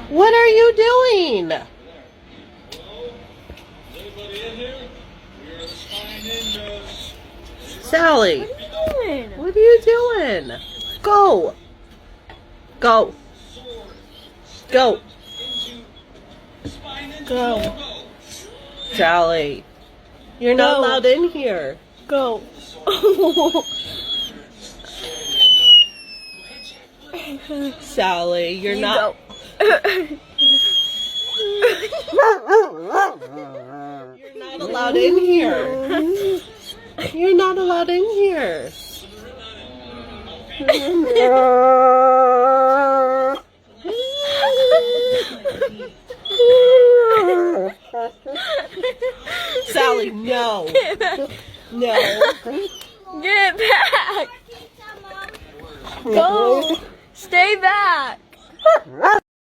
What are you doing? Sally, what are you doing? Go. Go. Go. Go. Sally, you're not allowed in here. Go. Sally, you're not. You're not allowed in here. You're not allowed in here. Sally, no. No. Get back. Go. Stay back.